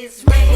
It's raining.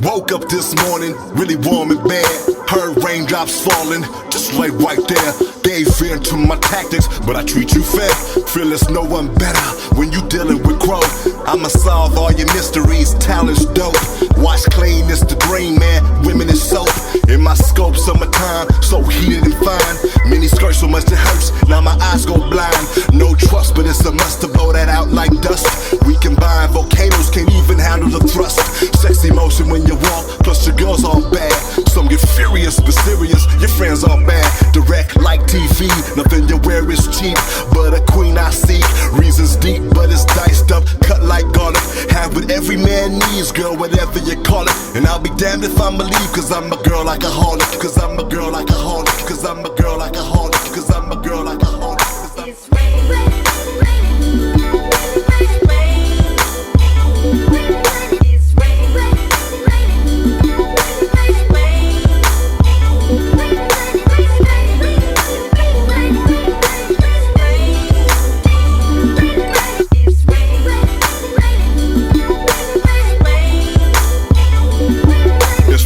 Woke up this morning, really warm in bed. Heard raindrops falling, just lay right there. Gave fear to my tactics, but I treat you fair. Feel it's no one better when you dealing with Crow. I'ma solve all your mysteries, talent's dope. Wash clean, it's the dream, man. Women is soap. In my scope, summertime, so heated and fine. Mini skirts so much it hurts, now my eyes go blind. No trust, but it's a must to blow that out like dust. We combine, volcanoes can't even handle the thrust. Sexy motion when you walk, plus your girls all bad. Some get furious, but serious, your friends all bad. Direct like TV, nothing you wear is cheap. But a queen I seek, reasons deep, but it's diced up, cut like garlic. Have what every man needs, girl, whatever you call it. And I'll be damned if I believe, cause I'm a girl like a harlot. Cause I'm a girl like a harlot. Cause I'm a girl like a harlot. Cause I'm a girl like a harlot. It's raining.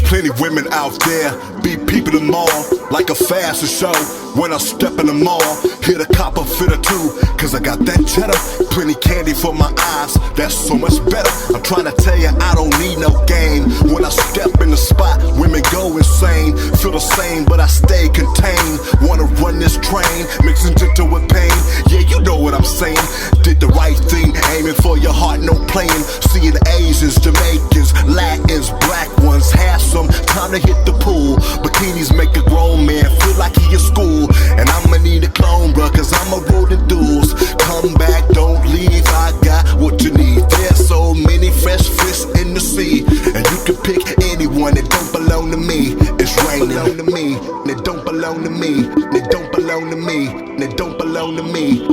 Plenty women out there, be peeping them all like a fashion show. When I step in the mall, hit a cop a fit or two, cause I got that cheddar. Plenty candy for my eyes, that's so much better. I'm trying to tell you I don't need no game. When I step in the spot, women go insane. Feel the same, but I stay contained. Wanna run this train, mixing gentle with pain. Yeah, you know what I'm saying. Did the right thing, aiming for your heart, no playing. Seeing Asians, Jamaicans, Latins, black ones, have some time to hit the pool. Bikinis make a grown man feel like he in school. And I'ma need a clone, bruh, cause I'm a rolling duels. Come back, don't leave, I got what you need. There's so many fresh fish in the sea, and you can pick anyone that don't belong to me. It's raining on to me, that don't belong to me. That don't belong to me. That don't belong to me.